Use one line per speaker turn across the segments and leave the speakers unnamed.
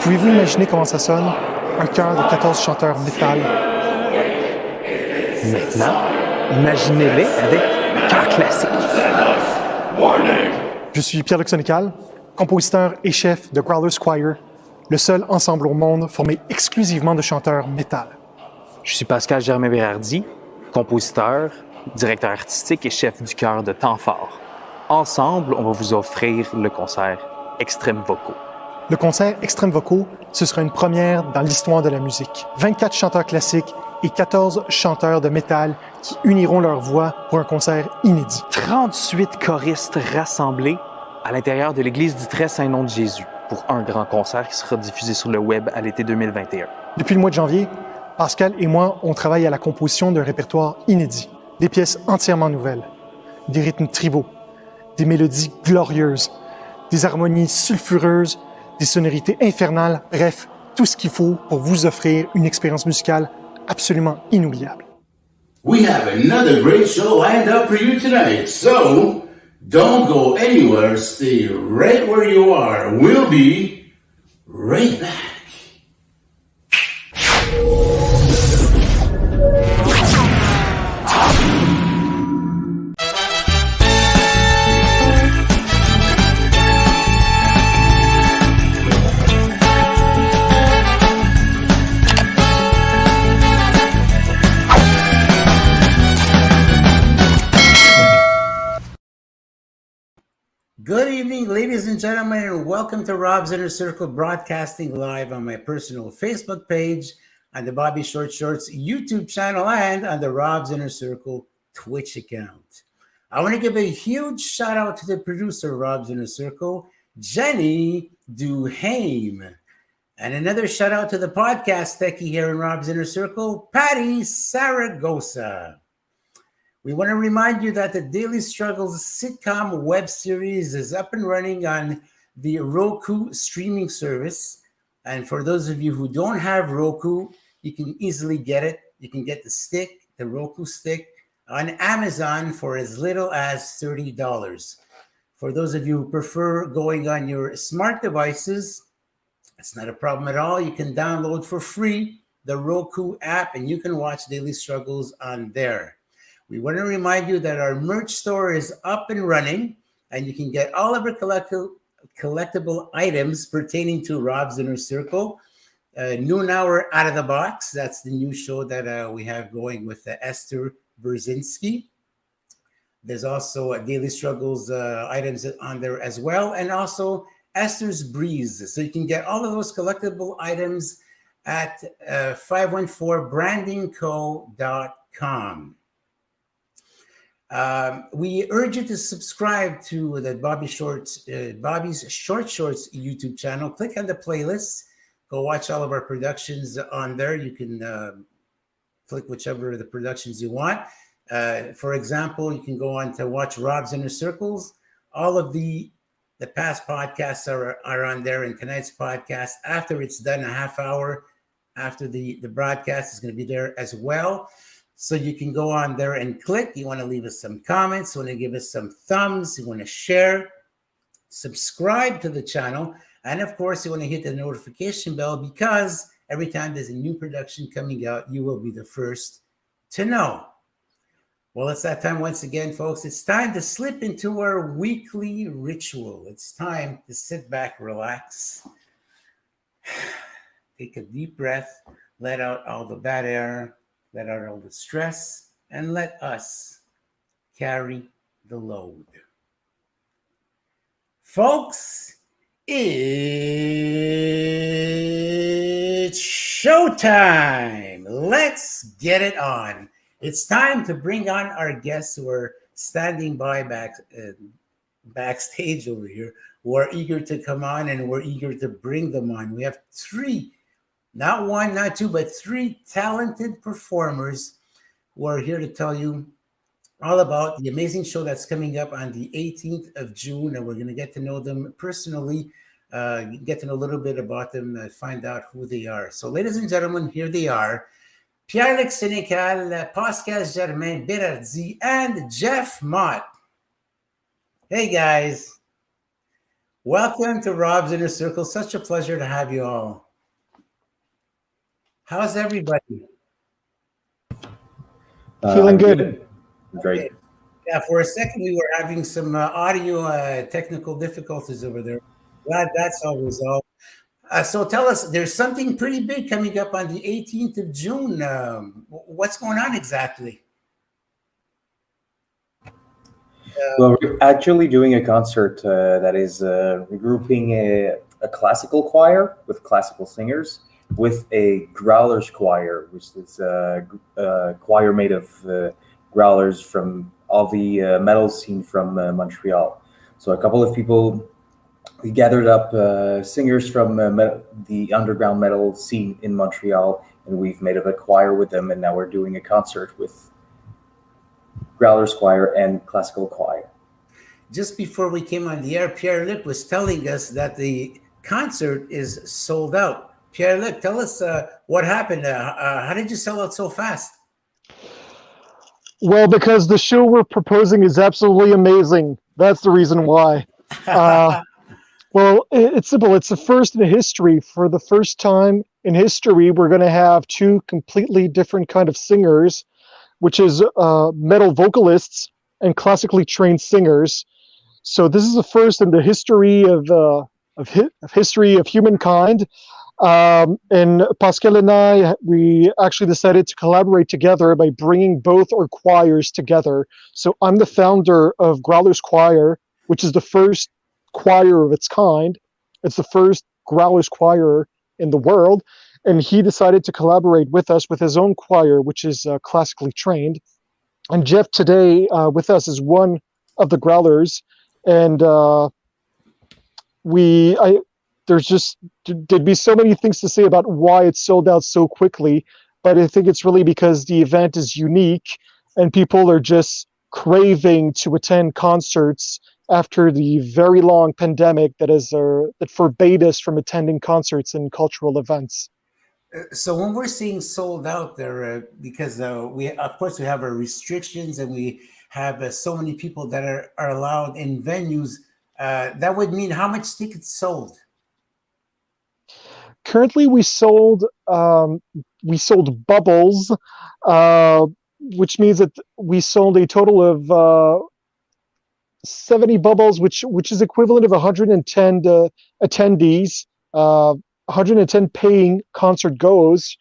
Pouvez-vous imaginer comment ça sonne? Un chœur de 14 chanteurs métal.
Maintenant, imaginez-les avec le chœur classique.
Je suis Pierre-Luc Sonical, compositeur et chef de Growlers Choir, le seul ensemble au monde formé exclusivement de chanteurs métal.
Je suis Pascal Germain-Bérardi, compositeur, directeur artistique et chef du chœur de Temps Fort. Ensemble, on va vous offrir le concert Extrêmes vocaux.
Le concert Extrêmes vocaux, ce sera une première dans l'histoire de la musique. 24 chanteurs classiques et 14 chanteurs de métal qui uniront leurs voix pour un concert inédit.
38 choristes rassemblés à l'intérieur de l'église du Très-Saint-Nom-de-Jésus pour un grand concert qui sera diffusé sur le web à l'été 2021.
Depuis le mois de janvier, Pascal et moi, on travaille à la composition d'un répertoire inédit. Des pièces entièrement nouvelles, des rythmes tribaux, des mélodies glorieuses, des harmonies sulfureuses, des sonorités infernales, bref, tout ce qu'il faut pour vous offrir une expérience musicale absolument inoubliable.
We have another great show lined up for you tonight, so don't go anywhere, stay right where you are. We'll be right back. Good evening, ladies and gentlemen, and welcome to Rob's Inner Circle, broadcasting live on my personal Facebook page, on the Bobby Short Shorts YouTube channel, and on the Rob's Inner Circle Twitch account. I want to give a huge shout out to the producer of Rob's Inner Circle, Jenny Duhame. And another shout out to the podcast techie here in Rob's Inner Circle, Patty Saragosa. We want to remind you that the Daily Struggles sitcom web series is up and running on the Roku streaming service. And for those of you who don't have Roku, you can easily get it. You can get the stick, the Roku stick, on Amazon for as little as $30. For those of you who prefer going on your smart devices, it's not a problem at all. You can download for free the Roku app and you can watch Daily Struggles on there. We want to remind you that our merch store is up and running, and you can get all of our collectible items pertaining to Rob's Inner Circle. Noon Hour Out of the Box, that's the new show that we have going with Esther Brzezinski. There's also Daily Struggles items on there as well, and also Esther's Breeze. So you can get all of those collectible items at 514brandingco.com. We urge you to subscribe to the Bobby's Short Shorts YouTube channel. Click on the playlist. Go watch all of our productions on there. You can click whichever of the productions you want. For example, you can go on to watch Rob's Inner Circles. All of the past podcasts are on there, and tonight's podcast, after it's done, a half hour after the broadcast, is going to be there as well. So you can go on there and click. You want to leave us some comments, you want to give us some thumbs, you want to share, subscribe to the channel, and of course, you want to hit the notification bell, because every time there's a new production coming out, you will be the first to know. Well, it's that time once again, folks. It's time to slip into our weekly ritual. It's time to sit back, relax, take a deep breath, let out all the bad air, let out all the stress, and let us carry the load. Folks, it's showtime. Let's get it on. It's time to bring on our guests who are standing by backstage over here, who are eager to come on, and we're eager to bring them on. We have three, not one, not two, but three talented performers who are here to tell you all about the amazing show that's coming up on the 18th of June. And we're going to get to know them personally, get to know a little bit about them, find out who they are. So, ladies and gentlemen, here they are. Pierre-Luc Sonical, Pascal Germain-Bérardi, and Jeff Mott. Hey, guys. Welcome to Rob's Inner Circle. Such a pleasure to have you all. How's everybody?
Feeling good.
Great.
Okay. Yeah, for a second we were having some audio technical difficulties over there. Glad that's all resolved. So tell us, there's something pretty big coming up on the 18th of June. What's going on exactly?
Well, we're actually doing a concert that is regrouping a classical choir with classical singers with a Growlers Choir, which is a choir made of growlers from all the metal scene from Montreal. So a couple of people, we gathered up singers from the underground metal scene in Montreal, and we've made up a choir with them, and now we're doing a concert with Growlers Choir and classical choir.
Just before we came on the air, Pierre-Luc was telling us that the concert is sold out. Pierre-Luc, tell us what happened. How did you sell out so fast?
Well, because the show we're proposing is absolutely amazing. That's the reason why. Well, it's simple. It's the first in history. For the first time in history, we're going to have two completely different kind of singers, which is metal vocalists and classically trained singers. So this is the first in the history of history of humankind. And Pascal and I, we actually decided to collaborate together by bringing both our choirs together. So I'm the founder of Growlers Choir, which is the first choir of its kind. It's the first Growlers Choir in the world. And he decided to collaborate with us with his own choir, which is classically trained. And Jeff today with us is one of the Growlers. And there'd be so many things to say about why it sold out so quickly, but I think it's really because the event is unique and people are just craving to attend concerts after the very long pandemic that forbade us from attending concerts and cultural events.
So when we're seeing sold out there, because we have our restrictions and we have so many people that are allowed in venues, that would mean how much tickets sold?
Currently, we sold bubbles, which means that we sold a total of 70 bubbles, which is equivalent of 110 attendees, 110 paying concert goers,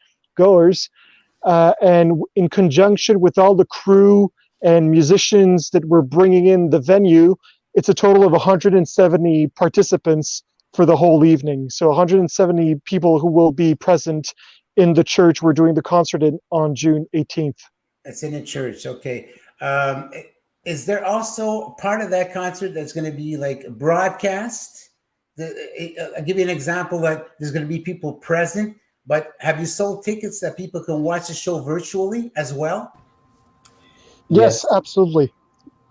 and in conjunction with all the crew and musicians that we're bringing in the venue, it's a total of 170 participants for the whole evening. So 170 people who will be present in the church we're doing the concert in on June 18th.
It's in a church, okay. Is there also part of that concert that's going to be like broadcast? I'll give you an example that there's going to be people present, but have you sold tickets that people can watch the show virtually as well?
Yes, absolutely.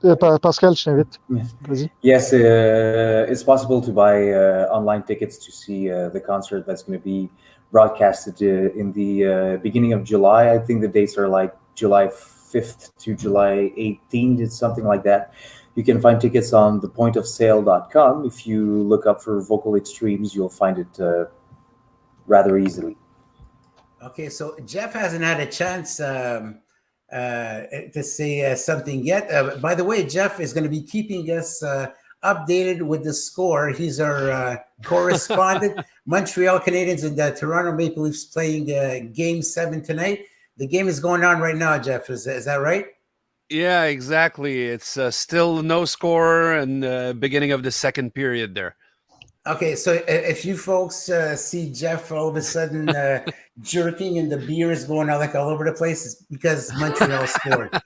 Pascal, je t'invite.
Vas-y. Yes, it's possible to buy online tickets to see the concert that's going to be broadcasted in the beginning of July. I think the dates are like July 5th to July 18th. It's something like that. You can find tickets on thepointofsale.com. If you look up for Vocal Extremes, you'll find it rather easily.
Okay, so Jeff hasn't had a chance to say something yet. By the way, Jeff is going to be keeping us updated with the score. He's our correspondent. Montreal Canadiens and the Toronto Maple Leafs playing Game 7 tonight. The game is going on right now, Jeff. Is that right?
Yeah, exactly. It's still no score and beginning of the second period there.
Okay, so if you folks see Jeff all of a sudden jerking and the beer is going out like all over the place, it's because Montreal scored.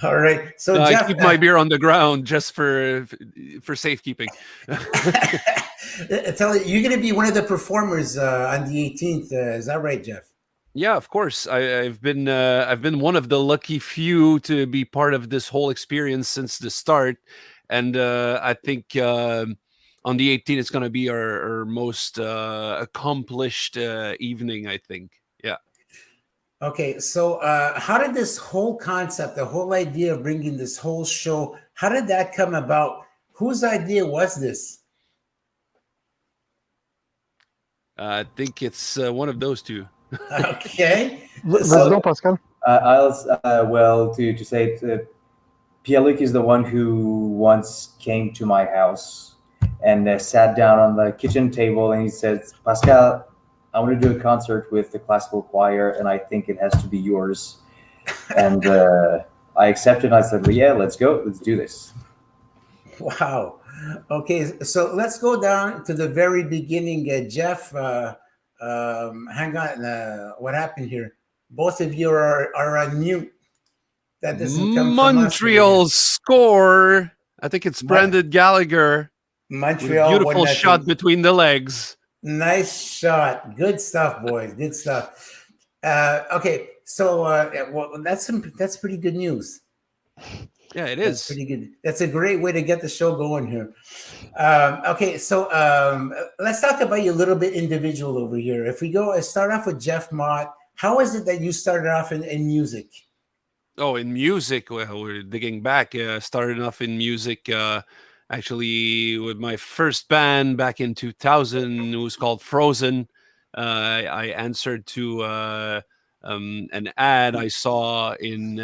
All right. So Jeff,
I keep my beer on the ground just for safekeeping.
Tell you, you're going to be one of the performers on the 18th. Is that right, Jeff?
Yeah, of course. I've been one of the lucky few to be part of this whole experience since the start, and I think on the 18th it's going to be our most accomplished evening, I think. Yeah.
Okay, so how did this whole concept, the whole idea of bringing this whole show, how did that come about? Whose idea was this?
I think it's one of those two.
Okay.
Vas-y donc, Pascal.
Well, to say it, Poulenc is the one who once came to my house and sat down on the kitchen table, and he said, "Pascal, I want to do a concert with the classical choir, and I think it has to be yours." And I accepted. I said, well, "Yeah, let's go. Let's do this."
Wow. Okay, so let's go down to the very beginning. Jeff, hang on. What happened here? Both of you are on mute. That doesn't come
Montreal
from us.
score. I think it's Brendan Gallagher.
Montreal.
Beautiful shot between the legs.
Nice shot. Good stuff, boys. Good stuff. Okay, so well, that's pretty good news.
Yeah, it
That's
is
pretty good. That's a great way to get the show going here. Okay, so let's talk about you a little bit individual over here. If we go start off with Jeff Mott, how is it that you started off in music?
Oh, in music, well, we're digging back. Started off in music, actually, with my first band back in 2000. It was called Frozen. I answered to an ad I saw in.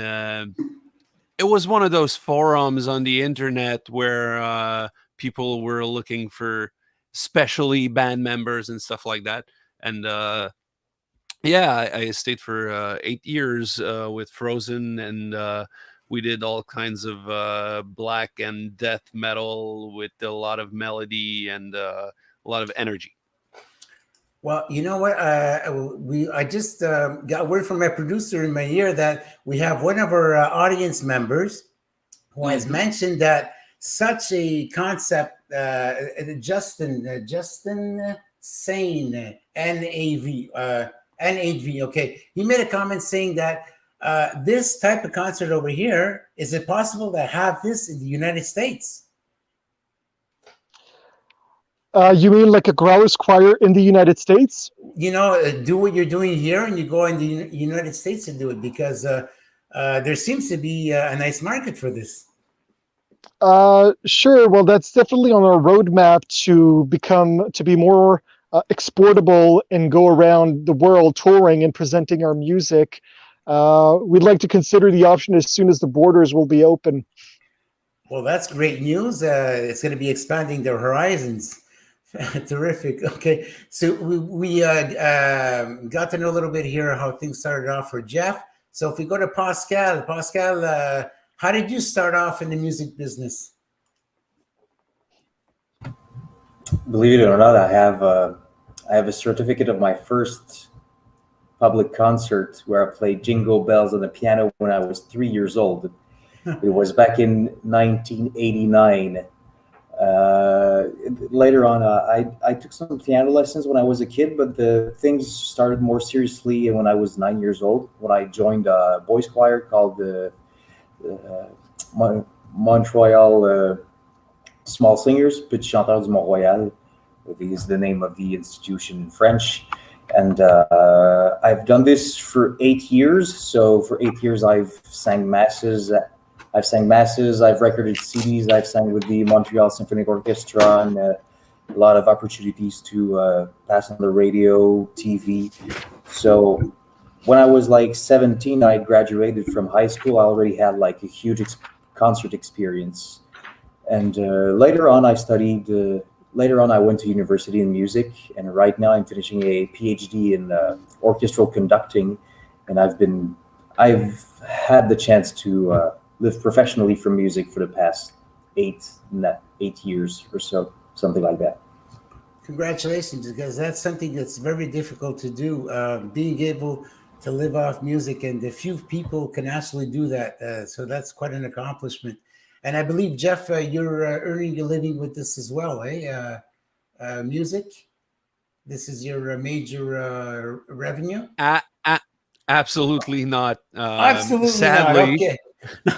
It was one of those forums on the internet where people were looking for specially band members and stuff like that. And yeah, I stayed for 8 years with Frozen, and we did all kinds of black and death metal with a lot of melody and a lot of energy.
Well, you know what? I just got word from my producer in my ear that we have one of our audience members who has mentioned that such a concept, Justin Sane, NAV, okay. He made a comment saying that this type of concert over here, is it possible to have this in the United States?
You mean like a Growlers Choir in the United States?
You know, do what you're doing here and you go in the United States to do it, because there seems to be a nice market for this.
Sure. Well, that's definitely on our roadmap to be more exportable and go around the world touring and presenting our music. We'd like to consider the option as soon as the borders will be open.
Well, that's great news. It's going to be expanding their horizons. Terrific. Okay, so we got to know a little bit here how things started off for Jeff. So if we go to Pascal, how did you start off in the music business?
Believe it or not, I have a certificate of my first public concert where I played Jingle Bells on the piano when I was 3 years old. It was back in 1989. Later on, I took some piano lessons when I was a kid, but the things started more seriously when I was 9 years old, when I joined a boys choir called the Montreal Small Singers, Petits Chanteurs du Montréal. Is the name of the institution in French. And I've done this for 8 years. So for 8 years, I've sang masses. I've recorded CDs. I've sang with the Montreal Symphonic Orchestra, and a lot of opportunities to pass on the radio, TV. So when I was like 17, I graduated from high school. I already had like a huge concert experience. And later on, I went to university in music, and right now I'm finishing a PhD in orchestral conducting, and I've had the chance to live professionally from music for the past 8 years or so, something like that.
Congratulations, because that's something that's very difficult to do, being able to live off music, and a few people can actually do that. So that's quite an accomplishment. And I believe, Jeff, you're earning a living with this as well, eh? Music? This is your major revenue?
Absolutely not.
Absolutely
sadly,
not. Okay.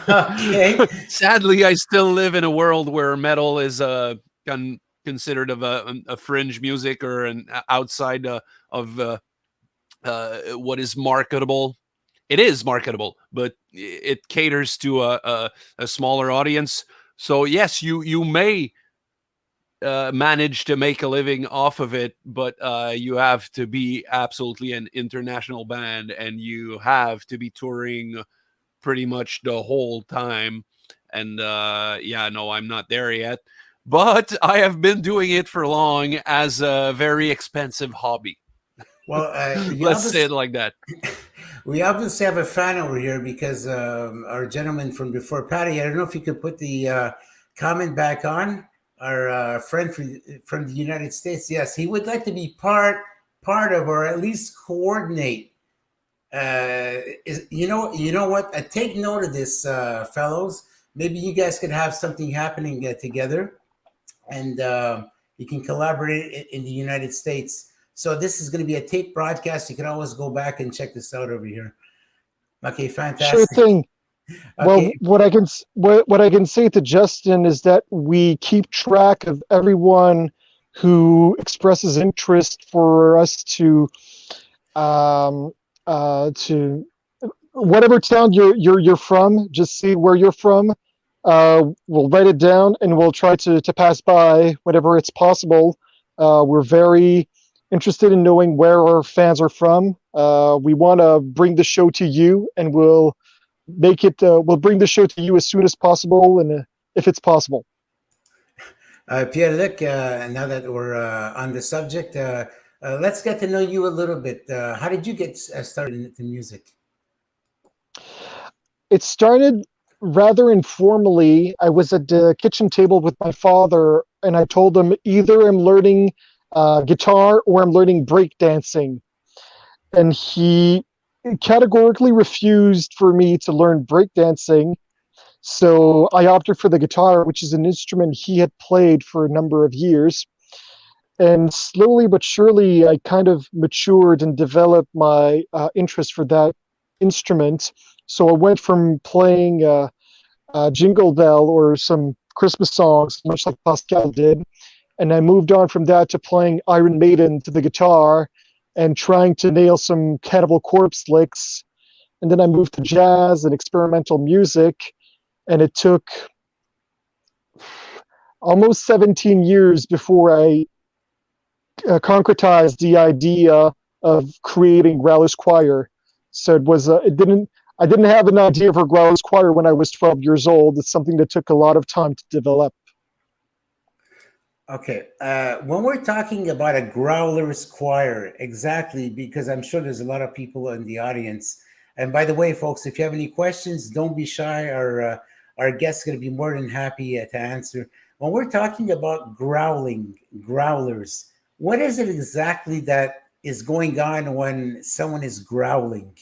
Okay.
Sadly, I still live in a world where metal is considered of a fringe music, or an outside of what is marketable. It is marketable, but it caters to a smaller audience. So yes, you may manage to make a living off of it, but you have to be absolutely an international band, and you have to be touring pretty much the whole time. And no, I'm not there yet, but I have been doing it for long as a very expensive hobby.
Well,
Let's say it like that.
We obviously have a fan over here because our gentleman from before, Patty, I don't know if you could put the comment back on. Our friend from the United States, yes, he would like to be part of, or at least coordinate. You know what? Take note of this, fellows. Maybe you guys could have something happening together, and you can collaborate in the United States. So this is going to be a tape broadcast. You can always go back and check this out over here. Okay, fantastic.
Sure thing.
Okay.
Well, what I can say to Justin is that we keep track of everyone who expresses interest for us to whatever town you're from. Just see where you're from. We'll write it down and we'll try to pass by whenever it's possible. We're very interested in knowing where our fans are from. We want to bring the show to you, and we'll bring the show to you as soon as possible, and if it's possible.
Pierre-Luc, now that we're on the subject, let's get to know you a little bit. How did you get started into music?
It started rather informally. I was at the kitchen table with my father, and I told him either I'm learning guitar or I'm learning breakdancing. And he categorically refused for me to learn breakdancing. So I opted for the guitar, which is an instrument he had played for a number of years. And slowly but surely, I kind of matured and developed my interest for that instrument. So I went from playing Jingle Bell or some Christmas songs, much like Pascal did, and I moved on from that to playing Iron Maiden to the guitar and trying to nail some Cannibal Corpse licks. And then I moved to jazz and experimental music, and it took almost 17 years before I concretized the idea of creating Growlers Choir. So it was I didn't have an idea for Growlers Choir when I was 12 years old. It's something that took a lot of time to develop.
Okay, when we're talking about a Growlers Choir, exactly, because I'm sure there's a lot of people in the audience. And by the way, folks, if you have any questions, don't be shy. Our guest's going to be more than happy to answer. When we're talking about growlers, what is it exactly that is going on when someone is growling?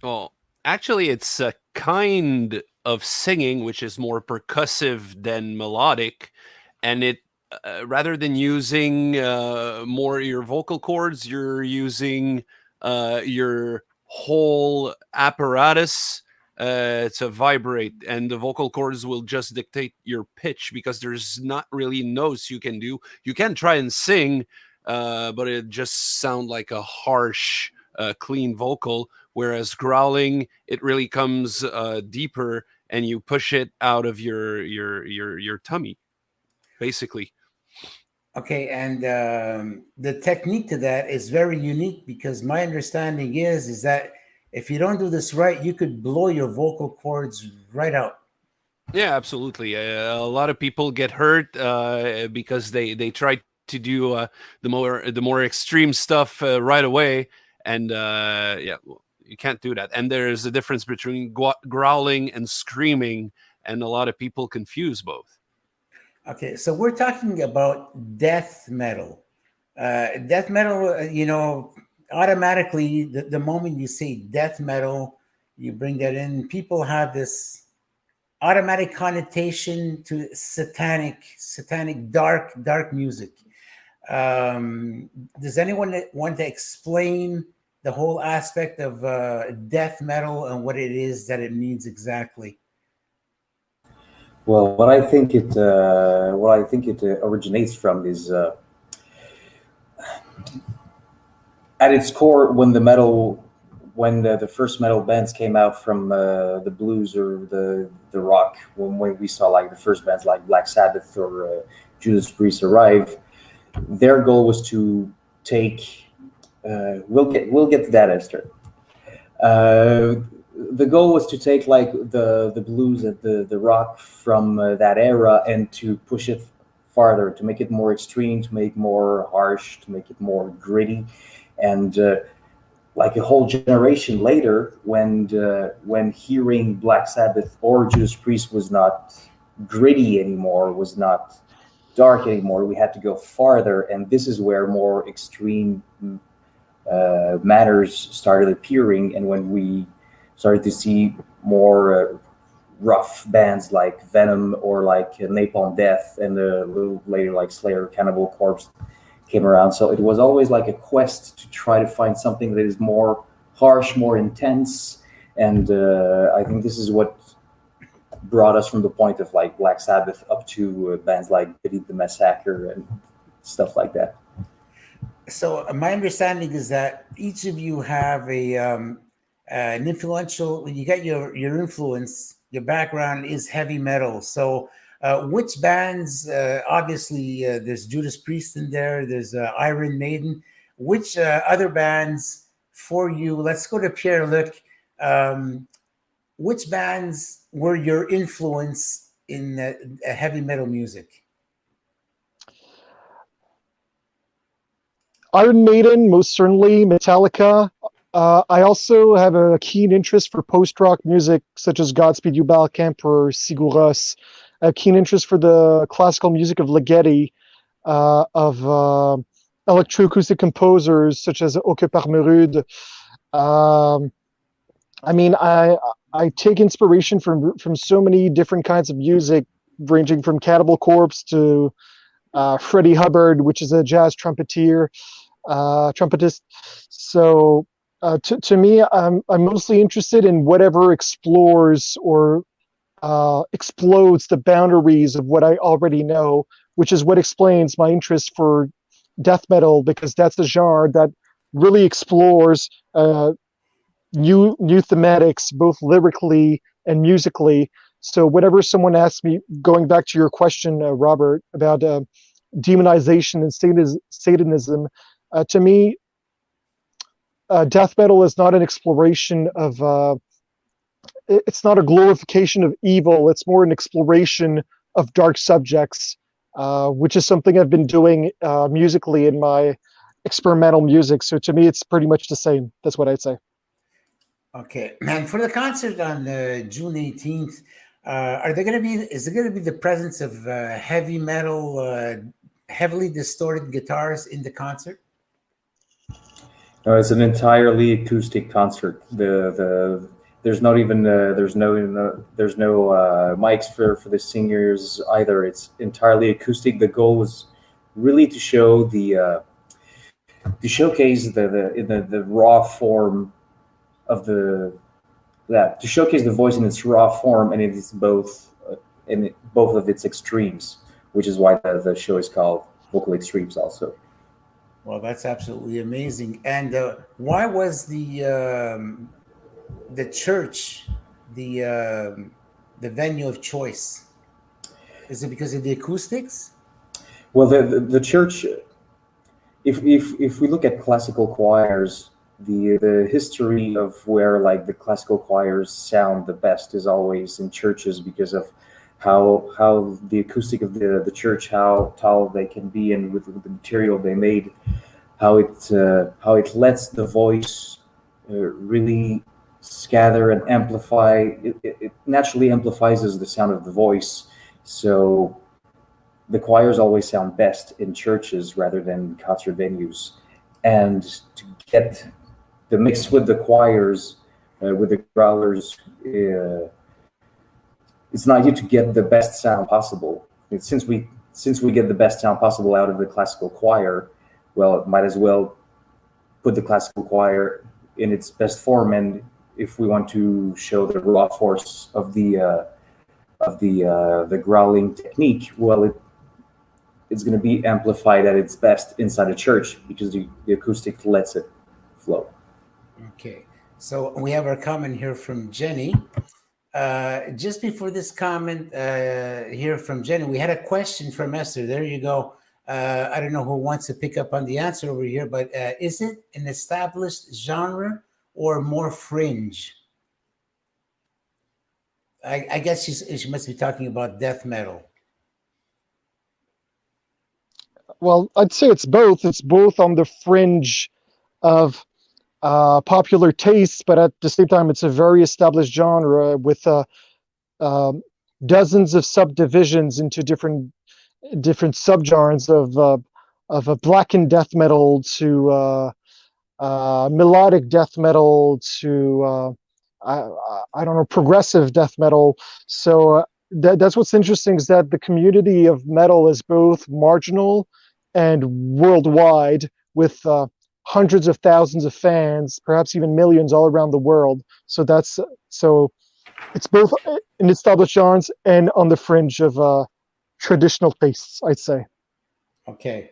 Well, actually, it's a kind of singing which is more percussive than melodic, and it rather than using more your vocal cords, you're using your whole apparatus to vibrate, and the vocal cords will just dictate your pitch because there's not really notes you can do. You can try and sing, but it just sounds like a harsh, clean vocal, whereas growling, it really comes deeper, and you push it out of your tummy, basically.
Okay, and the technique to that is very unique because my understanding is that if you don't do this right, you could blow your vocal cords right out.
Yeah, absolutely. A lot of people get hurt because they try to do the more extreme stuff right away, and you can't do that. And there's a difference between growling and screaming, and a lot of people confuse both.
Okay, so we're talking about death metal. Death metal, automatically, the moment you say death metal, you bring that in, people have this automatic connotation to satanic, dark music. Does anyone want to explain the whole aspect of death metal and what it is that it means exactly?
Well, what I think it originates from is, at its core, when the metal when the first metal bands came out from the blues or the rock, when we saw like the first bands like Black Sabbath or Judas Priest arrive, their goal was to take. We'll get to that, Esther. The goal was to take like the blues and the rock from that era and to push it farther, to make it more extreme, to make it more harsh, to make it more gritty, and like a whole generation later, when hearing Black Sabbath or Judas Priest was not gritty anymore, was not dark anymore, we had to go farther, and this is where more extreme matters started appearing, and when we started to see more rough bands like Venom or like Napalm Death, and a little later like Slayer, Cannibal Corpse came around. So it was always like a quest to try to find something that is more harsh, more intense, and I think this is what brought us from the point of like Black Sabbath up to bands like Beneath the Massacre and stuff like that.
So my understanding is that each of you have an influential. You got your influence. Your background is heavy metal. So which bands? Obviously, there's Judas Priest in there. There's Iron Maiden. Which other bands for you? Let's go to Pierre-Luc. Which bands were your influence in heavy metal music?
Iron Maiden, most certainly. Metallica. I also have a keen interest for post-rock music, such as Godspeed You Balkamp or Sigur Rós. A keen interest for the classical music of Ligeti, of electroacoustic composers such as Åke Parmerud. I mean, I take inspiration from so many different kinds of music, ranging from Cannibal Corpse to Freddie Hubbard, which is a jazz trumpetist. So to me, I'm mostly interested in whatever explores or explodes the boundaries of what I already know, which is what explains my interest for death metal, because that's the genre that really explores new thematics, both lyrically and musically. So whenever someone asks me, going back to your question, Robert, about demonization and Satanism, to me, death metal is not an exploration of, it's not a glorification of evil. It's more an exploration of dark subjects, which is something I've been doing musically in my experimental music. So to me, it's pretty much the same. That's what I'd say.
Okay, and for the concert on June 18th, is there going to be the presence of heavy metal, heavily distorted guitars in the concert?
No, it's an entirely acoustic concert. There's not even there's no mics for the singers either. It's entirely acoustic. The goal was really to show to showcase the raw form of to showcase the voice in its raw form, and it is both in both of its extremes, which is why the show is called Vocal Extremes also.
Well, that's absolutely amazing. And why was the church the venue of choice? Is it because of the acoustics?
Well, the church, if we look at classical choirs, the history of where like the classical choirs sound the best is always in churches, because of how the acoustic of the church, how tall they can be, and with the material they made, how it lets the voice really scatter and amplify. It naturally amplifies the sound of the voice. So the choirs always sound best in churches rather than concert venues. And to get the mix with the choirs, with the growlers, it's an idea to get the best sound possible. And since we get the best sound possible out of the classical choir, well, it might as well put the classical choir in its best form. And if we want to show the raw force of the growling technique, well, it's going to be amplified at its best inside a church, because the acoustic lets it flow.
Okay. So we have our comment here from Jenny. Just before this comment here from Jenny, we had a question from Esther. There you go. I don't know who wants to pick up on the answer over here, but is it an established genre or more fringe? I guess she must be talking about death metal.
Well, I'd say it's both. It's both on the fringe of popular tastes, but at the same time, it's a very established genre with dozens of subdivisions into different subgenres of a blackened death metal to melodic death metal to I don't know, progressive death metal. So that's what's interesting, is that the community of metal is both marginal and worldwide, with hundreds of thousands of fans, perhaps even millions all around the world. So it's both in established genres and on the fringe of traditional tastes, I'd say.
Okay.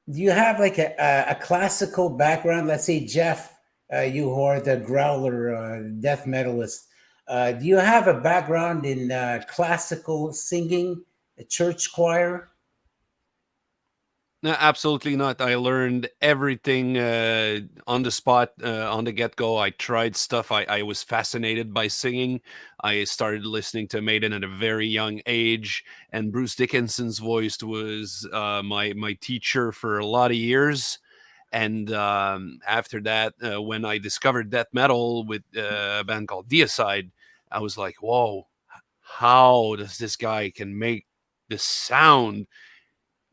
Do you have like a classical background? Let's say, Jeff, you who are the growler death metalist, do you have a background in classical singing, a church choir?
No, absolutely not. I learned everything on the spot, on the get-go. I tried stuff. I was fascinated by singing. I started listening to Maiden at a very young age, and Bruce Dickinson's voice was my teacher for a lot of years. And after that, when I discovered death metal with a band called Deicide, I was like, whoa, how does this guy can make this sound?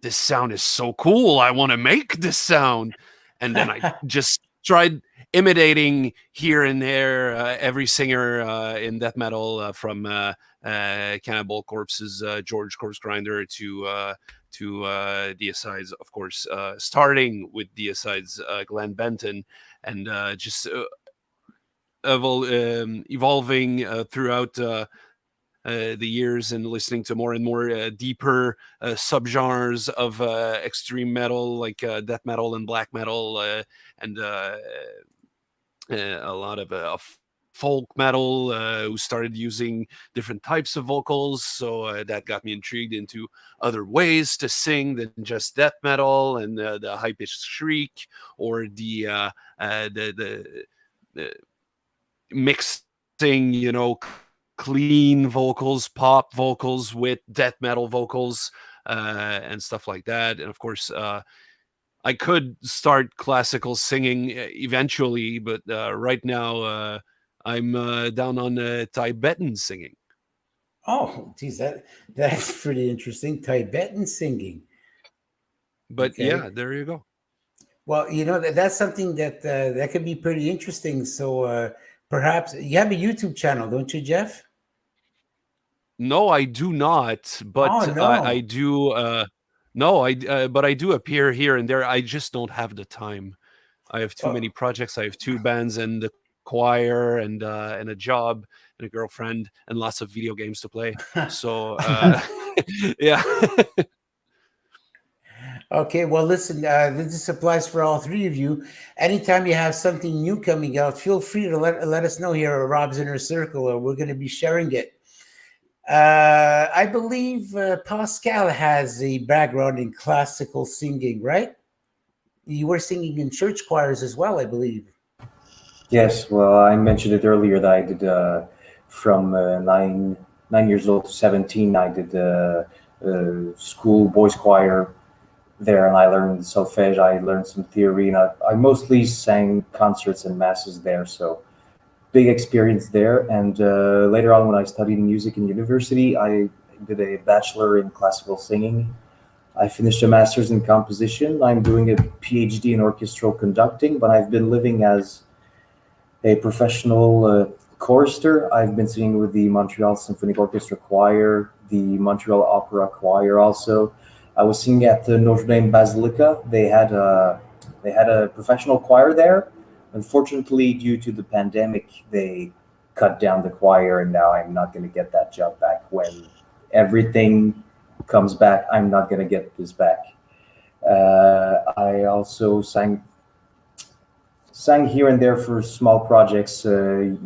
This sound is so cool. I want to make this sound. And then I just tried imitating here and there every singer in death metal, from Cannibal Corpse's George Corpse Grinder to Deicide's, of course, starting with Deicide's Glenn Benton, and just evolving throughout the years, and listening to more and more deeper subgenres of extreme metal, like death metal and black metal, and a lot of folk metal, who started using different types of vocals. So that got me intrigued into other ways to sing than just death metal and the high-pitched shriek, or the mixing, clean vocals, pop vocals with death metal vocals, and stuff like that. And of course, I could start classical singing eventually, but right now I'm down on Tibetan singing.
Oh, geez, that's pretty interesting. Tibetan singing.
But
Okay.
yeah, there you go.
Well, that's something that could be pretty interesting. So perhaps you have a YouTube channel, don't you, Jeff?
No, I do not, but
Oh, no.
I do. But I do appear here and there. I just don't have the time. I have too many projects. I have 2 bands and the choir and a job and a girlfriend and lots of video games to play. So yeah.
Okay, well, listen, this applies for all 3 of you. Anytime you have something new coming out, feel free to let us know here at Rob's Inner Circle, or we're going to be sharing it. I believe Pascal has a background in classical singing, right? You were singing in church choirs as well, I believe.
Yes, well, I mentioned it earlier that I did from 9 years old to 17. I did school boys choir there, and I learned solfege. I learned some theory, and I mostly sang concerts and masses there. So big experience there. And later on, when I studied music in university, I did a bachelor in classical singing. I finished a master's in composition. I'm doing a PhD in orchestral conducting, but I've been living as a professional chorister. I've been singing with the Montreal Symphonic Orchestra Choir, the Montreal Opera Choir also. I was singing at the Notre Dame Basilica. They had a professional choir there. Unfortunately, due to the pandemic, they cut down the choir, and now I'm not going to get that job back. When everything comes back, I'm not going to get this back. I also sang sang here and there for small projects. When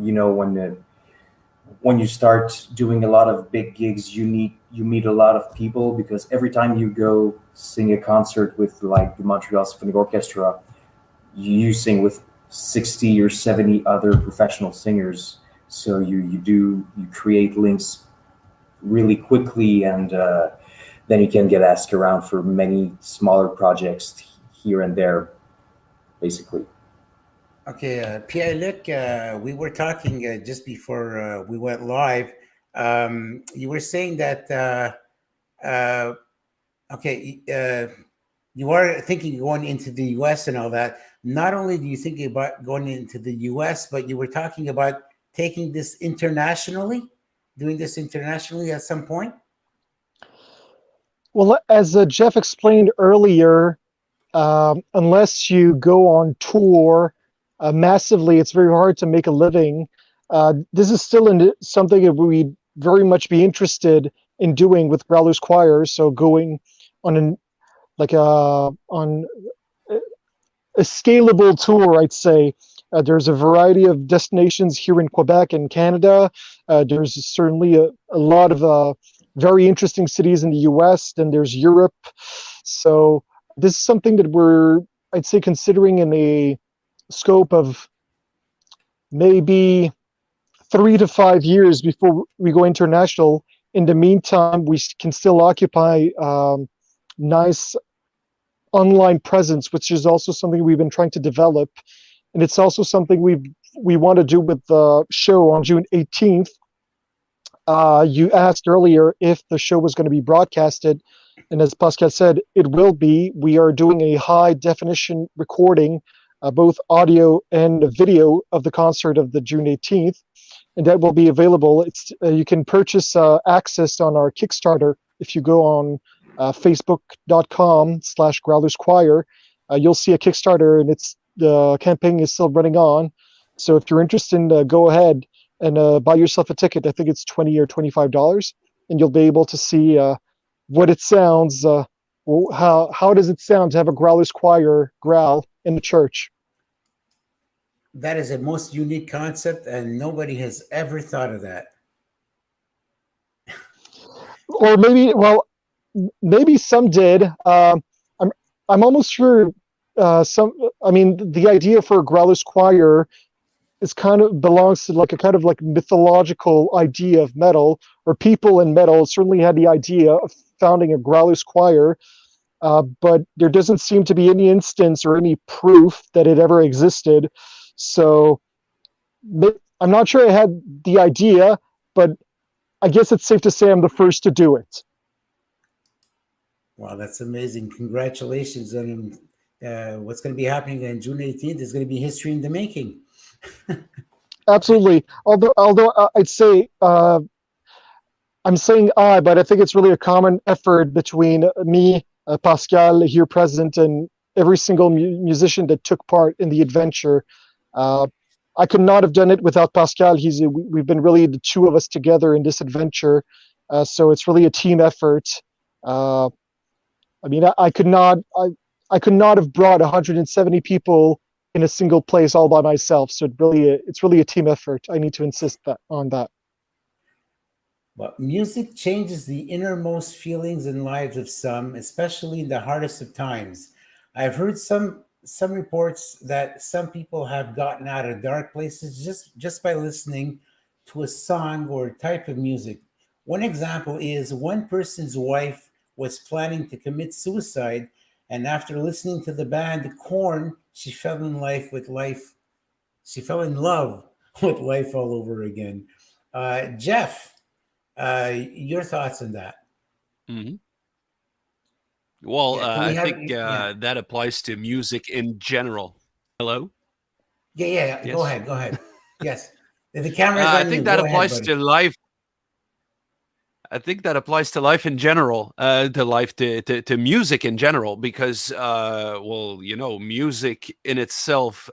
you start doing a lot of big gigs, you meet a lot of people, because every time you go sing a concert with like the Montreal Symphonic Orchestra, you sing with 60 or 70 other professional singers. So you create links really quickly, and then you can get asked around for many smaller projects here and there, basically.
Okay, Pierre-Luc, we were talking just before we went live. You were saying that, you are thinking going into the US and all that. Not only do you think about going into the US, but you were talking about taking this internationally, doing this internationally at some point?
Well, as Jeff explained earlier, unless you go on tour massively, it's very hard to make a living. This is still something that we'd very much be interested in doing with Growlers Choir. So going on on a scalable tour, I'd say. There's a variety of destinations here in Quebec and Canada. There's certainly a lot of very interesting cities in the US. Then there's Europe. So this is something that we're, I'd say, considering in a scope of maybe 3 to 5 years before we go international. In the meantime, we can still occupy nice online presence, which is also something we've been trying to develop. And it's also something we want to do with the show on June 18th. You asked earlier if the show was going to be broadcasted. And as Pascal said, it will be. We are doing a high definition recording, both audio and video of the concert of the June 18th. And that will be available. You can purchase access on our Kickstarter. If you go on facebook.com/Growlers Choir, you'll see a Kickstarter, and the campaign is still running on. So if you're interested, go ahead and buy yourself a ticket. I think it's $20 or $25, and you'll be able to see what it sounds. How does it sound to have a Growlers Choir growl in the church?
That is a most unique concept, and nobody has ever thought of that.
Or maybe some did. I'm almost sure the idea for a Growlers Choir is belongs to like a kind of like mythological idea of metal, or people in metal certainly had the idea of founding a Growlers Choir, but there doesn't seem to be any instance or any proof that it ever existed. So I'm not sure I had the idea, but I guess it's safe to say I'm the first to do it.
Wow, that's amazing. Congratulations. And what's going to be happening on June 18th is going to be history in the making.
Absolutely. Although I'd say, I'm saying but I think it's really a common effort between me, Pascal here present, and every single musician that took part in the adventure. I could not have done it without Pascal. We've been really the two of us together in this adventure. So it's really a team effort. I could not have brought 170 people in a single place all by myself. So it's really a team effort. I need to insist on that.
But music changes the innermost feelings and lives of some, especially in the hardest of times. I've heard some reports that some people have gotten out of dark places just by listening to a song or type of music. One example is one person's wife was planning to commit suicide, and after listening to the band Korn, she fell in love with life all over again. Jeff, your thoughts on that?
Mm-hmm. Well, I think that applies to music in general. Hello?
Yeah. Yes. Go ahead. Yes. The camera's on.
I think that applies to life. I think that applies to life in general, to music in general, because, music in itself,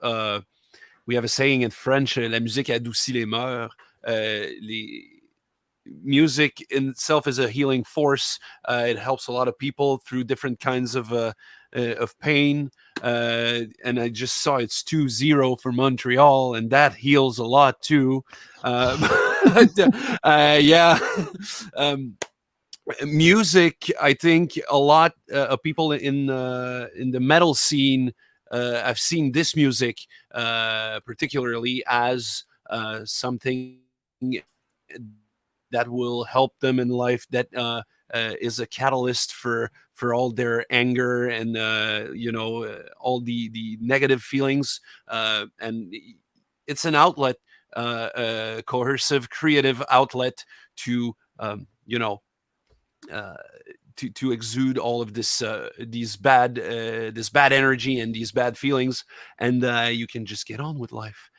we have a saying in French, la musique adoucit les mœurs. Music in itself is a healing force. It helps a lot of people through different kinds of of pain, and I just saw it's 2-0 for Montreal, and that heals a lot too. Yeah. Music, I think a lot of people in the metal scene have seen this music particularly as something that will help them in life, that is a catalyst for all their anger and all the negative feelings, and it's an outlet, a coercive creative outlet to to exude all of this this bad energy and these bad feelings, and you can just get on with life.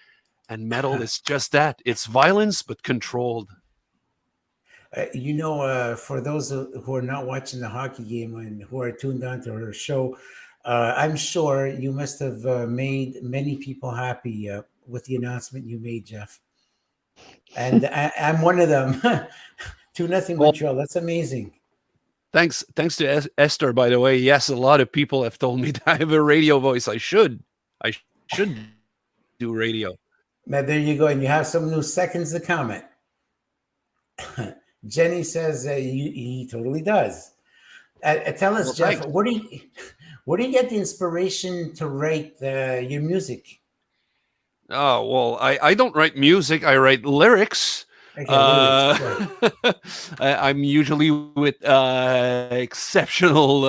And metal is just that. It's violence, but controlled.
For those who are not watching the hockey game and who are tuned on to her show, I'm sure you must have made many people happy with the announcement you made, Jeff. And I'm one of them. 2-0 Montreal. That's amazing.
Thanks to Esther, by the way. Yes, a lot of people have told me that I have a radio voice. I should do radio.
Now, there you go. And you have some new seconds to comment. Jenny says he totally does. Tell us, Jeff,
thanks.
where do you get the inspiration to write your music?
Oh, well, I don't write music. I write lyrics.
Okay, lyrics, right.
I'm usually with exceptional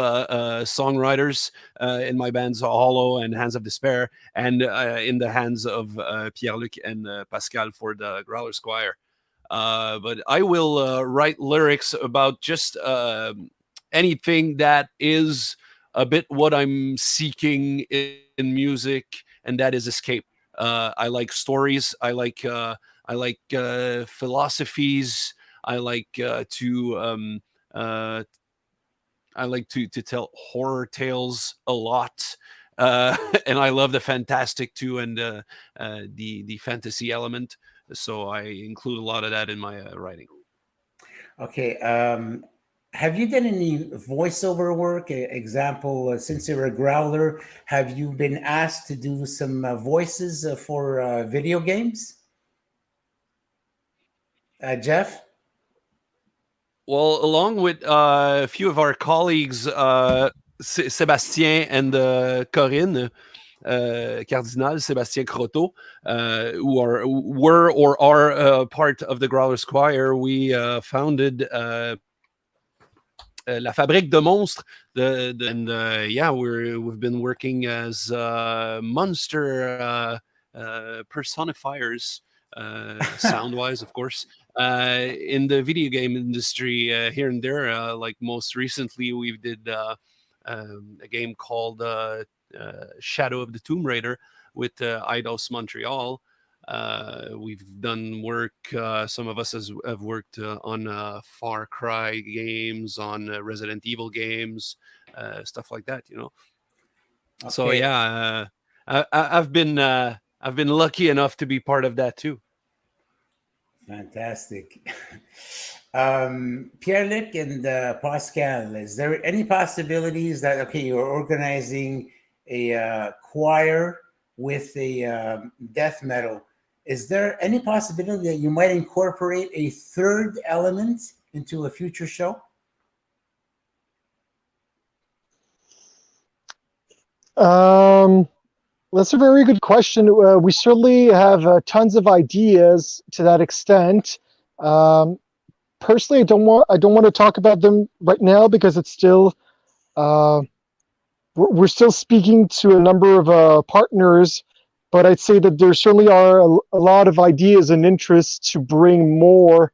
songwriters in my bands, Hollow and Hands of Despair, and in the hands of Pierre-Luc and Pascal for the Growlers Choir. But I will write lyrics about just anything that is a bit what I'm seeking in music, and that is escape. I like stories. I like philosophies. I like to tell horror tales a lot, and I love the fantastic too, and the fantasy element. So I include a lot of that in my writing.
Okay. Have you done any voiceover work? Example, since you're a growler, have you been asked to do some voices for video games? Jeff?
Well, along with a few of our colleagues, Sébastien and Corinne Cardinal, Sébastien Croteau, who were or are part of the Growlers Choir, we founded La Fabrique de Monstres, we've been working as monster personifiers, sound-wise, of course, in the video game industry here and there. Like most recently, we did a game called Shadow of the Tomb Raider with Eidos Montreal. We've done work, some of us have worked on Far Cry games, on Resident Evil games, stuff like that, Okay. So yeah, I've been lucky enough to be part of that too.
Fantastic. Pierre-Luc and Pascal, is there any possibilities that, you're organizing a choir with a death metal? Is there any possibility that you might incorporate a third element into a future show?
That's a very good question. We certainly have tons of ideas to that extent. Personally, I don't want to talk about them right now because it's still we're still speaking to a number of partners. But I'd say that there certainly are a lot of ideas and interests to bring more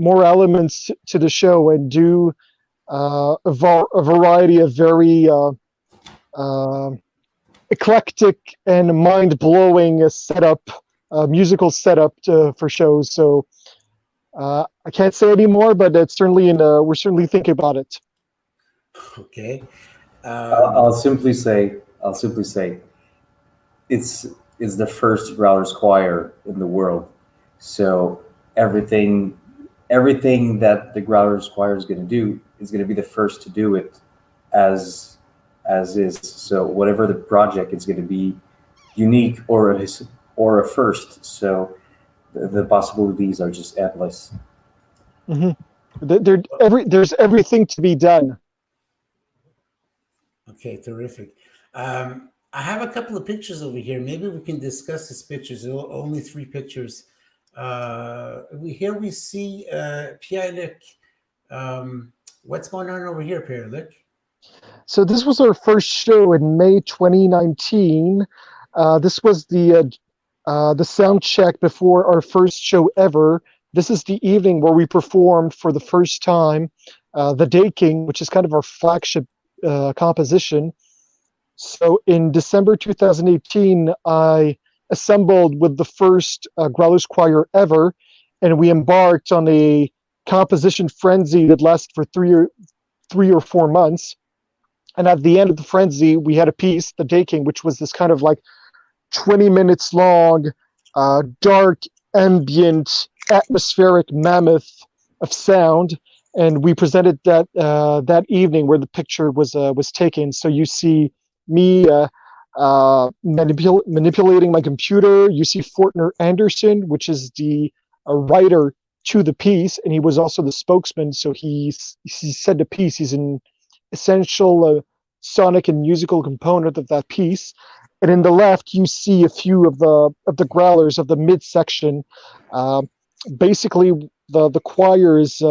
elements to the show and do a variety of very eclectic and mind-blowing musical setup for shows. So I can't say any more, but it's certainly we're certainly thinking about it.
Okay.
I'll simply say. It's the first Growlers Choir in the world, so everything that the Growlers Choir is going to do is going to be the first to do it as is. So whatever the project is going to be unique or a first. So the possibilities are just endless.
Mm-hmm. There's everything to be done.
Okay, terrific. I have a couple of pictures over here. Maybe we can discuss these pictures. Only 3 pictures. Here we see Pierre-Luc. What's going on over here, Pierre-Luc?
So this was our first show in May 2019. This was the sound check before our first show ever. This is the evening where we performed for the first time The Day King, which is kind of our flagship composition. So in December 2018, I assembled with the first Growlers Choir ever, and we embarked on a composition frenzy that lasted for 3 or 4 months. And at the end of the frenzy, we had a piece, The Day King, which was this kind of like 20 minutes long, dark, ambient, atmospheric mammoth of sound. And we presented that that evening where the picture was taken. So you see me manipulating my computer. You see Fortner Anderson, which is the writer to the piece, and he was also the spokesman. So he said the piece. He's an essential sonic and musical component of that piece. And in the left, you see a few of the growlers of the midsection. Basically, the choir is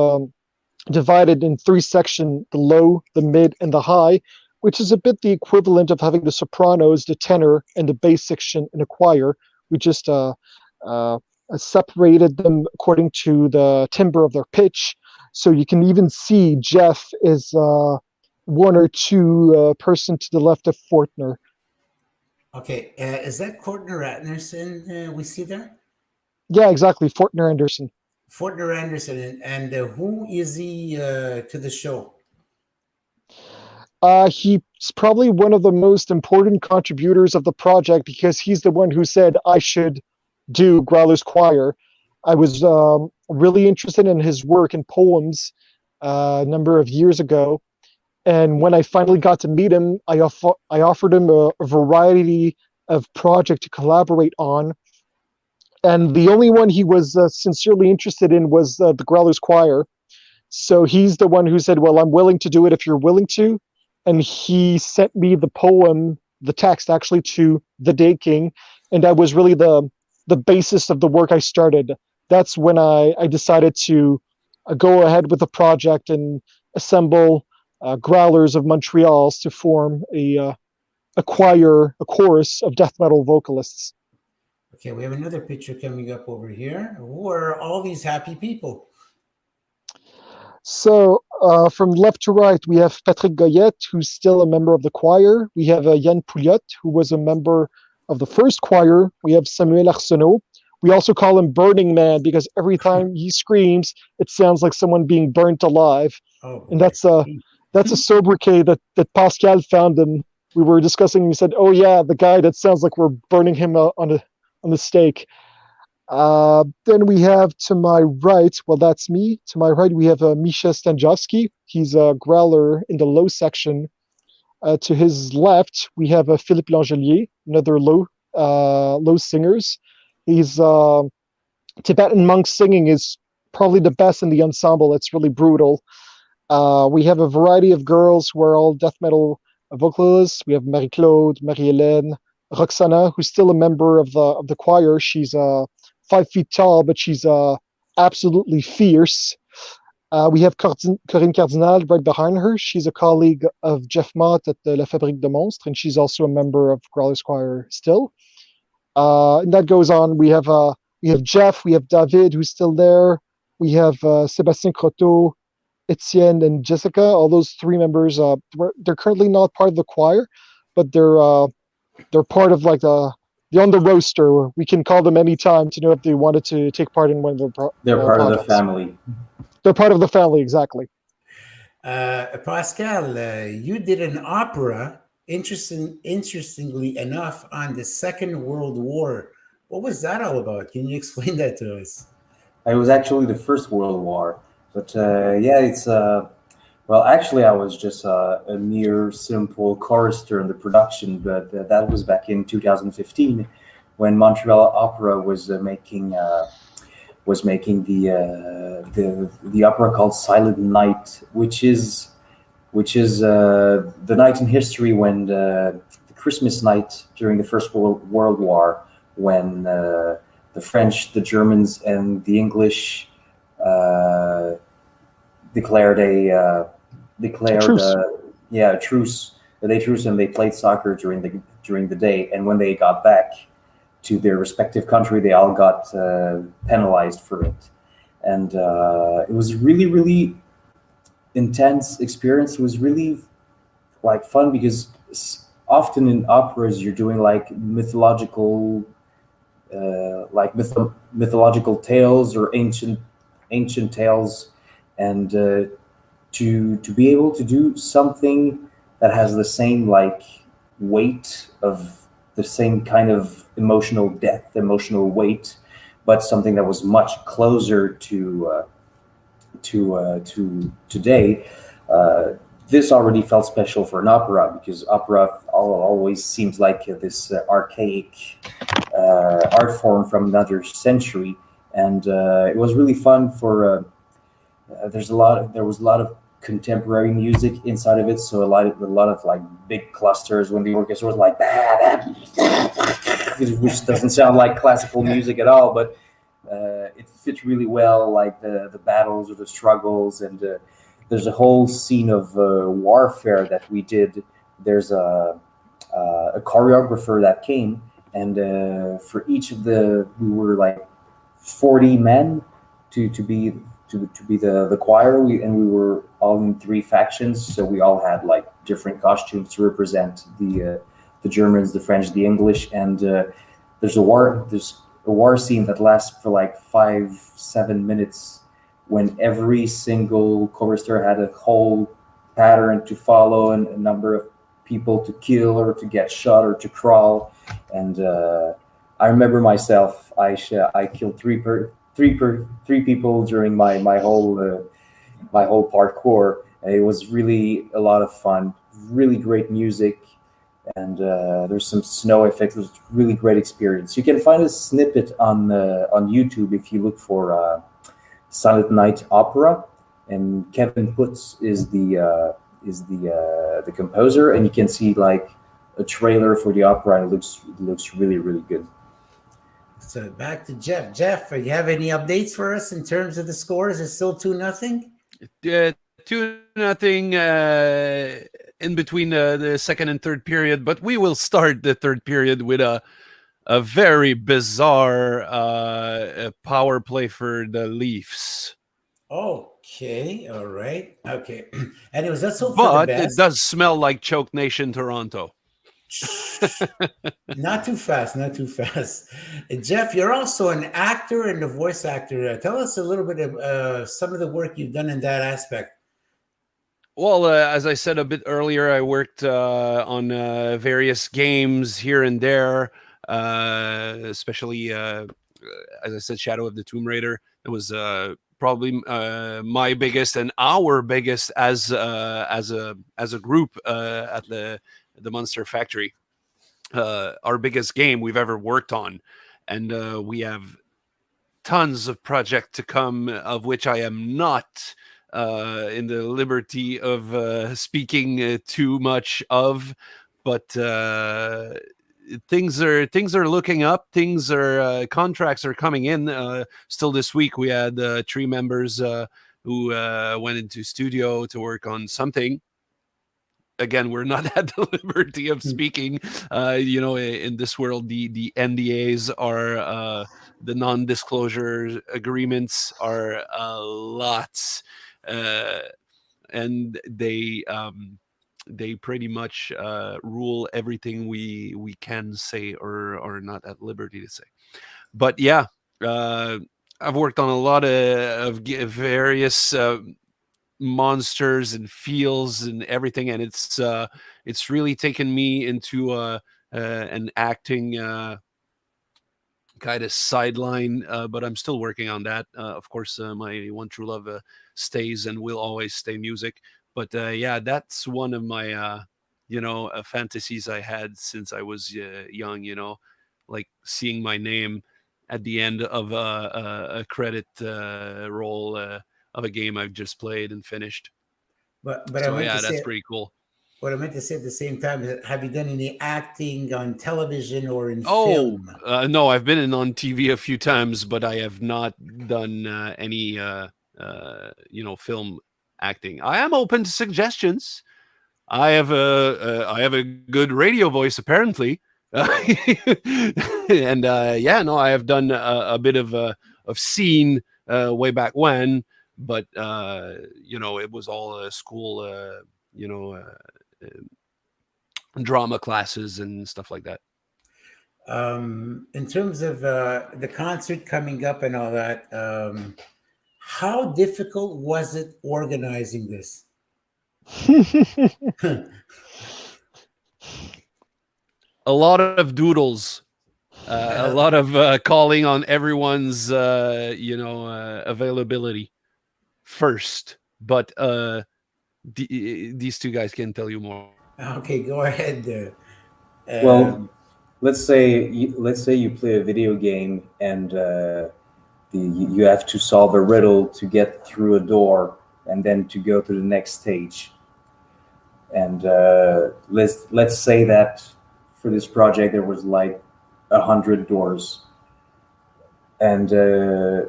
divided in 3 sections: the low, the mid, and the high, which is a bit the equivalent of having the sopranos, the tenor, and the bass section in a choir. We just separated them according to the timbre of their pitch. So you can even see Jeff is 1 or 2 person to the left of Fortner.
Okay, is that Fortner Anderson we see there?
Yeah, exactly, Fortner Anderson.
Fortner Anderson, and who is he to the show?
He's probably one of the most important contributors of the project because he's the one who said I should do Growlers Choir. I was really interested in his work and poems a number of years ago. And when I finally got to meet him, I offered him a variety of projects to collaborate on. And the only one he was sincerely interested in was the Growlers Choir. So he's the one who said, well, I'm willing to do it if you're willing to. And he sent me the poem, the text actually, to The Day King. And that was really the basis of the work I started. That's when I decided to go ahead with the project and assemble Growlers of Montreal to form a choir, a chorus of death metal vocalists.
Okay, we have another picture coming up over here. Who are all these happy people?
So from left to right, we have Patrick Goyette, who's still a member of the choir. We have Yann Pouliot, who was a member of the first choir. We have Samuel Arsenault. We also call him Burning Man because every time he screams, it sounds like someone being burnt alive. Oh, and that's a sobriquet that Pascal found, and we were discussing. We said, "Oh yeah, the guy that sounds like we're burning him on the stake." Then we have to my right, well, that's me. To my right, we have Misha Stanjovsky. He's a growler in the low section. To his left, we have Philippe Langelier, another low singers. He's Tibetan monk singing is probably the best in the ensemble. It's really brutal. We have a variety of girls who are all death metal vocalists. We have Marie-Claude, Marie-Hélène, Roxana, who's still a member of the choir. She's 5 feet tall, but she's absolutely fierce. We have Corinne Cardinal right behind her. She's a colleague of Jeff Mott at La Fabrique de Monstres, and she's also a member of Growlers Choir still. And that goes on. We have Jeff, we have David, who's still there. We have Sébastien Croteau, Etienne, and Jessica. All those 3 members, they're currently not part of the choir, but they're part of like they're on the roster. We can call them anytime to know if they wanted to take part in one of the
They're part
projects.
of the family.
They're part of the family, exactly.
Pascal, you did an opera, interestingly enough, on the Second World War. What was that all about? Can you explain that to us?
It was actually the First World War. But yeah, it's Well, actually, I was just a mere simple chorister in the production, but that was back in 2015 when Montreal Opera was making the opera called Silent Night, which is the night in history when the Christmas night during the First World War, when the French, the Germans, and the English declared a
truce.
truce. They truce and they played soccer during the day. And when they got back to their respective country, they all got penalized for it. And it was really, really intense experience. It was really like fun because often in operas you're doing like mythological tales or ancient tales, and to be able to do something that has the same like weight of the same kind of emotional depth, emotional weight, but something that was much closer to today. This already felt special for an opera because opera always seems like this archaic art form from another century, and it was really fun for. There was a lot of contemporary music inside of it, so a lot of like big clusters when the orchestra was like which doesn't sound like classical music at all, but it fits really well, like the battles or the struggles, and there's a whole scene of warfare that we did. There's a choreographer that came, and for each of we were like 40 men to be the choir, and we were all in 3 factions, so we all had like different costumes to represent the Germans, the French, the English, and there's a war scene that lasts for like 5-7 minutes, when every single chorister had a whole pattern to follow and a number of people to kill or to get shot or to crawl. And I remember myself, I killed three people during my whole parkour. And it was really a lot of fun, really great music, and there's some snow effects. It was a really great experience. You can find a snippet on YouTube if you look for Silent Night Opera, and Kevin Putz is the composer, and you can see like a trailer for the opera, and it looks really, really good.
So back to Jeff. Jeff, you have any updates for us in terms of the scores? It's still 2-0?
2-0 in between the second and third period, but we will start the third period with a very bizarre power play for the Leafs.
Okay, all right, okay. Anyways, let's hope for the best.
It does smell like Choke Nation Toronto.
Not too fast. Jeff, you're also an actor and a voice actor. Tell us a little bit of some of the work you've done in that aspect.
Well, as I said a bit earlier, I worked on various games here and there, especially, as I said, Shadow of the Tomb Raider. It was probably my biggest and our biggest as a group at the Monster Factory. Our biggest game we've ever worked on, and we have tons of projects to come, of which I am not in the liberty of speaking too much of, but things are looking up. Things are contracts are coming in. Still this week we had 3 members who went into studio to work on something. Again, we're not at the liberty of speaking. In this world, the NDAs are the non-disclosure agreements are a lot, and they pretty much rule everything we can say or are not at liberty to say. But yeah, I've worked on a lot of various monsters and feels and everything, and it's really taken me into an acting kind of sideline, but I'm still working on that. Of course, my one true love stays and will always stay music, But yeah, that's one of my fantasies I had since I was young. Like seeing my name at the end of a credit roll of a game I've just played and finished.
But I
So
meant to
yeah, that's
say,
pretty cool.
what I meant to say at the same time is, have you done any acting on television or in
Oh,
film?
no, I've been on TV a few times, but I have not done any, film acting. I am open to suggestions. I have a good radio voice, apparently. And yeah, no, I have done a bit of scene way back when, but it was all school, drama classes and stuff like that.
In terms of the concert coming up and all that, how difficult was it organizing this?
A lot of doodles, a lot of calling on everyone's, availability first. But these two guys can tell you more.
Okay, go ahead.
Well, let's say you play a video game and you have to solve a riddle to get through a door and then to go to the next stage. And let's say that for this project there was like 100 doors, and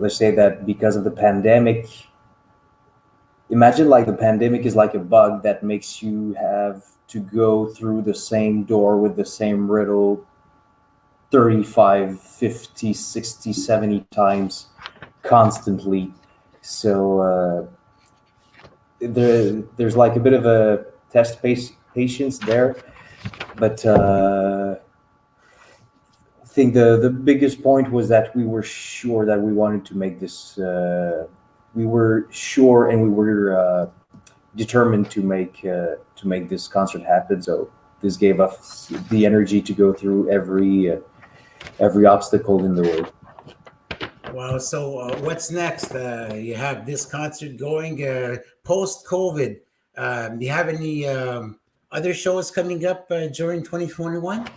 let's say that because of the pandemic, imagine like the pandemic is like a bug that makes you have to go through the same door with the same riddle 35, 50, 60, 70 times constantly. So there's like a bit of a test patience there. But I think the biggest point was that we were sure that we wanted to make this. We were sure and we were determined to make this concert happen. So this gave us the energy to go through every obstacle in the way.
Wow. So what's next? You have this concert going post-COVID. Do you have any other shows coming up during 2021?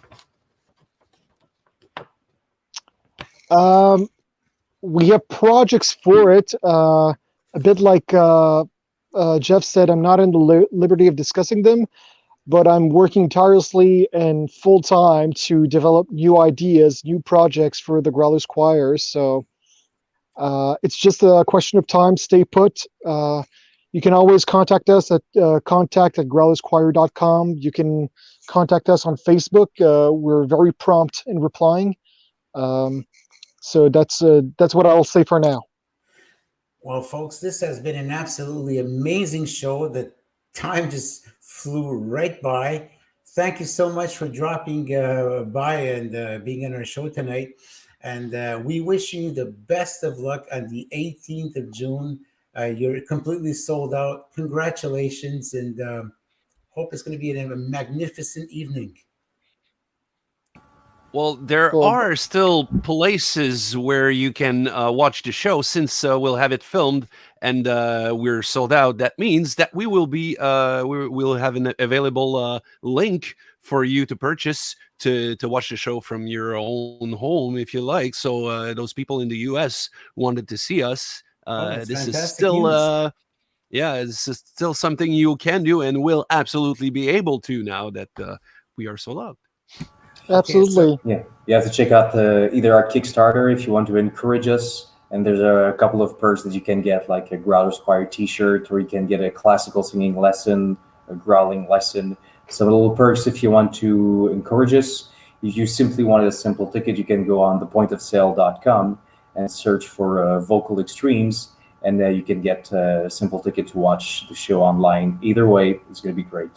We have projects for it. A bit like Jeff said, I'm not in the liberty of discussing them, but I'm working tirelessly and full time to develop new ideas, new projects for the Growlers Choir. So it's just a question of time. Stay put. You can always contact us at contact@growlerschoir.com. You can contact us on Facebook. We're very prompt in replying. So that's what I'll say for now.
Well, folks, this has been an absolutely amazing show. The time just flew right by. Thank you so much for dropping by and being on our show tonight. And we wish you the best of luck on the 18th of June. You're completely sold out. Congratulations, and hope it's going to be a magnificent evening.
Well, there are still places where you can watch the show, since we'll have it filmed and we're sold out. That means that we will be we'll have an available link for you to purchase to watch the show from your own home if you like. So those people in the US wanted to see us. This is still this is still something you can do and will absolutely be able to now that we are sold out.
Absolutely.
Yeah, you have to check out either our Kickstarter if you want to encourage us, and there's a couple of perks that you can get, like a Growlers Choir t-shirt, or you can get a classical singing lesson, a growling lesson. Some little perks if you want to encourage us. If you simply want a simple ticket, you can go on thepointofsale.com and search for Vocal Extremes, and you can get a simple ticket to watch the show online. Either way, it's going to be great.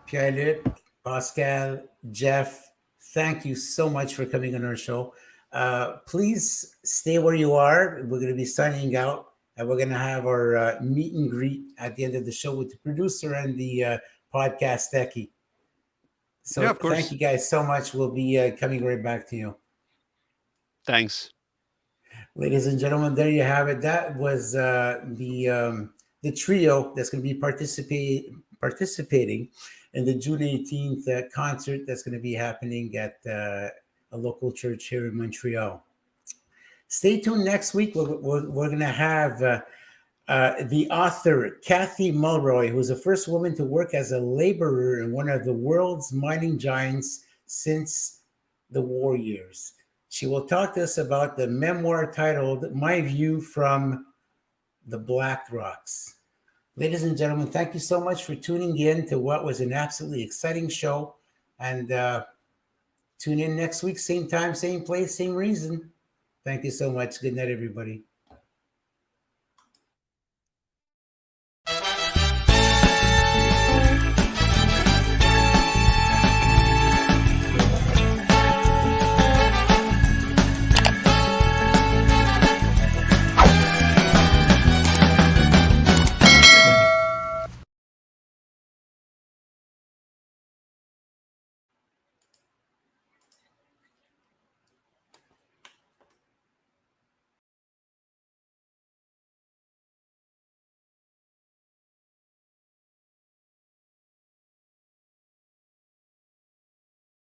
Pierre-Luc, Pascal, Jeff, thank you so much for coming on our show. Please stay where you are. We're going to be signing out, and we're going to have our meet and greet at the end of the show with the producer and the podcast techie. So yeah, of course. Thank you guys so much. We'll be coming right back to you.
Thanks.
Ladies and gentlemen, there you have it. That was the the trio that's going to be participating in the June 18th concert that's going to be happening at a local church here in Montreal. Stay tuned next week. We're going to have the author, Kathy Mulroy, who was the first woman to work as a laborer in one of the world's mining giants since the war years. She will talk to us about the memoir titled My View from the Black Rocks. Ladies and gentlemen, thank you so much for tuning in to what was an absolutely exciting show. And tune in next week, same time, same place, same reason. Thank you so much. Good night, everybody.